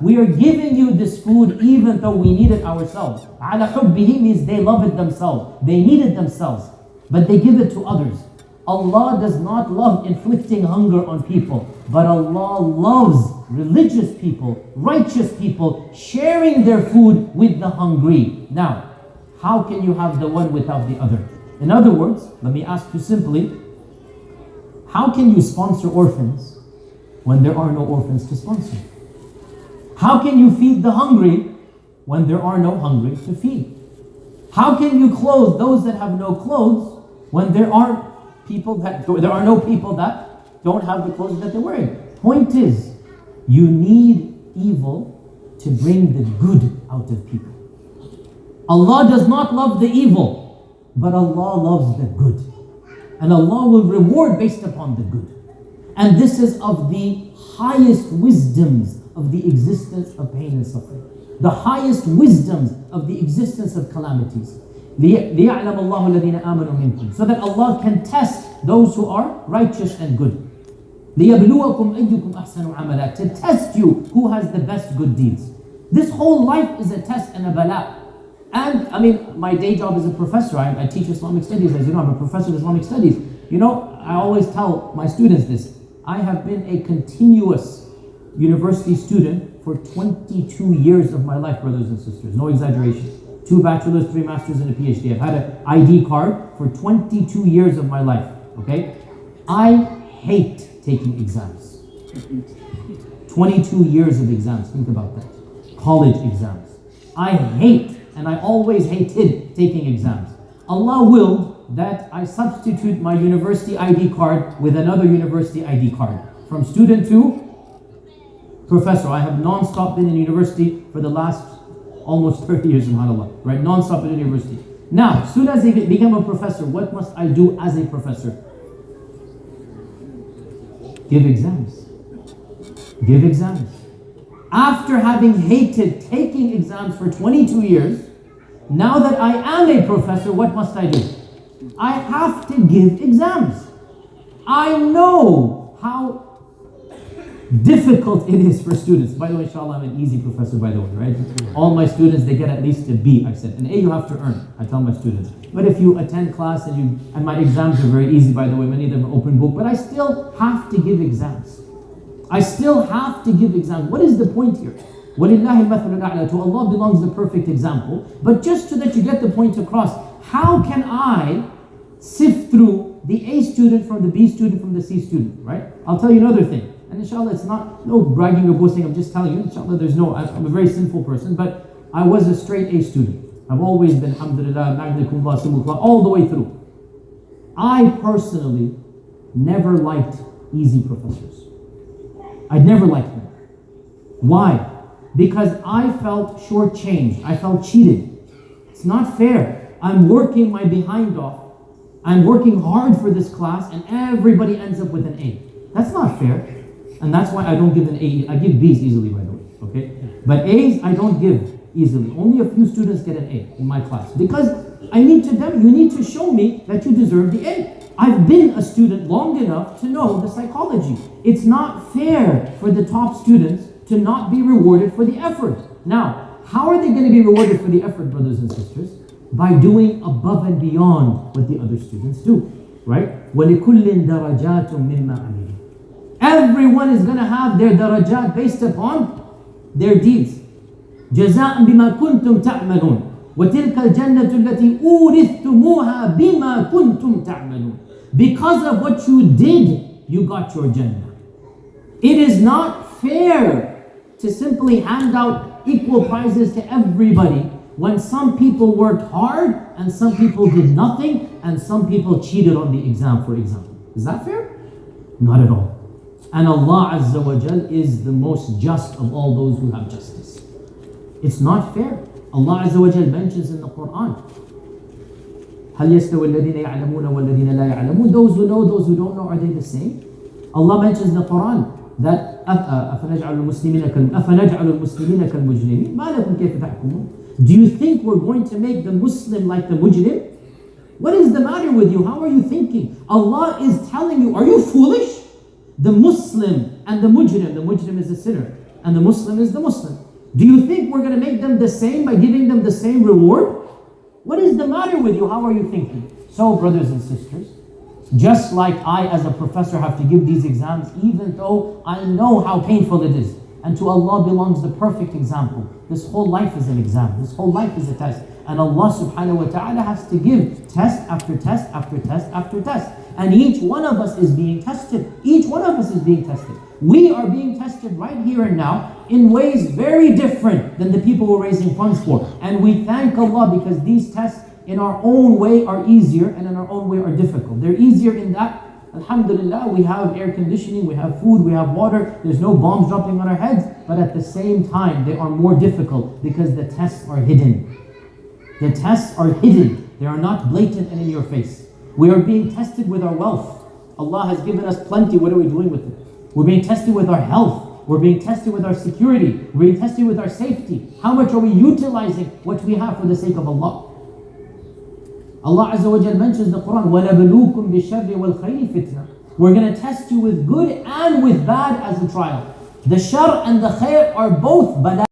We are giving you this food even though we need it ourselves. على حبه means they love it themselves. They need it themselves. But they give it to others. Allah does not love inflicting hunger on people. But Allah loves religious people, righteous people, sharing their food with the hungry. Now, how can you have the one without the other? In other words, let me ask you simply, how can you sponsor orphans when there are no orphans to sponsor? How can you feed the hungry when there are no hungry to feed? How can you clothe those that have no clothes when there are no people that don't have the clothes that they're wearing? Point is, you need evil to bring the good out of people. Allah does not love the evil, but Allah loves the good. And Allah will reward based upon the good. And this is of the highest wisdoms of the existence of pain and suffering. The highest wisdoms of the existence of calamities. لِيَعْلَمَ اللَّهُ الَّذِينَ آمَنُوا مِنْكُمْ. So that Allah can test those who are righteous and good. لِيَبْلُوَكُمْ أَيُّكُمْ أَحْسَنُ عَمَلًا. To test you who has the best good deeds. This whole life is a test and a bala. And I mean, my day job is a professor. I teach Islamic studies. As you know, I'm a professor of Islamic studies. You know, I always tell my students this. I have been a continuous university student for 22 years of my life, brothers and sisters. No exaggeration. 2 bachelors, 3 masters, and a PhD. I've had an ID card for 22 years of my life. Okay? I hate taking exams. 22 years of exams. Think about that. College exams. I hate, and I always hated taking exams. Allah willed that I substitute my university ID card with another university ID card. From student to professor. I have non-stop been in university for the last almost 30 years, subhanAllah. Right? Non-stop in university. Now, as soon as I become a professor, what must I do as a professor? Give exams. Give exams. After having hated taking exams for 22 years, now that I am a professor, what must I do? I have to give exams. I know how difficult it is for students. By the way, inshallah, I'm an easy professor, by the way, right? All my students, they get at least a B, I said. An A you have to earn, I tell my students. But if you attend class and my exams are very easy, by the way, many of them are open book, but I still have to give exams. I still have to give exams. What is the point here? وَلِلَّهِ الْمَثَلُ الْأَعْلَى. To Allah belongs the perfect example. But just so that you get the point across, how can I sift through the A student from the B student from the C student, right? I'll tell you another thing. And inshallah, it's not no bragging or boasting. I'm just telling you, inshallah, I'm a very sinful person, but I was a straight A student. I've always been, alhamdulillah, magna cum laude, summa cum laude, all the way through. I personally never liked easy professors. I never liked them. Why? Because I felt shortchanged. I felt cheated. It's not fair. I'm working my behind off. I'm working hard for this class and everybody ends up with an A. That's not fair. And that's why I don't give an A. I give B's easily, by the way. Okay? But A's I don't give easily. Only a few students get an A in my class. Because you need to show me that you deserve the A. I've been a student long enough to know the psychology. It's not fair for the top students to not be rewarded for the effort. Now, how are they going to be rewarded for the effort, brothers and sisters? By doing above and beyond what the other students do. Right? وَلِكُلٍّ دَرَجَاتٌ مِمَّا عَمِلُوا. Everyone is going to have their darajat based upon their deeds. جَزَاءً بِمَا كُنْتُمْ تَعْمَلُونَ وَتِلْكَ الْجَنَّةُ الَّتِي أُورِثْتُمُوهَا بِمَا كُنْتُمْ تَعْمَلُونَ. Because of what you did, you got your Jannah. It is not fair to simply hand out equal prizes to everybody when some people worked hard and some people did nothing and some people cheated on the exam, for example. Is that fair? Not at all. And Allah Azza wa Jal is the most just of all those who have justice. It's not fair. Allah Azza wa Jal mentions in the Quran, هَلْ يَسْتَوِي الَّذِينَ يَعْلَمُونَ وَالَّذِينَ لَا يَعْلَمُونَ. Those who know, those who don't know, are they the same? Allah mentions in the Quran that أَفَنَجْعَلُ الْمُسْلِمِينَ كَالْمُجْرِمِينَ مَا لَكُمْ كَيْفَ تَحْكُمُونَ. Do you think we're going to make the Muslim like the mujrim? What is the matter with you? How are you thinking? Allah is telling you, are you foolish? The Muslim and the mujrim is the sinner, and the Muslim is the Muslim. Do you think we're going to make them the same by giving them the same reward? What is the matter with you? How are you thinking? So, brothers and sisters, just like I as a professor have to give these exams, even though I know how painful it is, and to Allah belongs the perfect example. This whole life is an exam. This whole life is a test. And Allah subhanahu wa ta'ala has to give test after test after test after test. And each one of us is being tested. Each one of us is being tested. We are being tested right here and now in ways very different than the people we're raising funds for. And we thank Allah because these tests in our own way are easier and in our own way are difficult. They're easier in that, alhamdulillah, we have air conditioning, we have food, we have water, there's no bombs dropping on our heads, but at the same time they are more difficult because the tests are hidden. The tests are hidden. They are not blatant and in your face. We are being tested with our wealth. Allah has given us plenty. What are we doing with it? We're being tested with our health. We're being tested with our security. We're being tested with our safety. How much are we utilizing what we have for the sake of Allah? Allah Azza wa Jal mentions in the Quran, وَنَبْلُوكُمْ بِالشَّرِّ وَالْخَيْرِ فِتْنَةً. We're going to test you with good and with bad as a trial. The shar and the khair are both bala.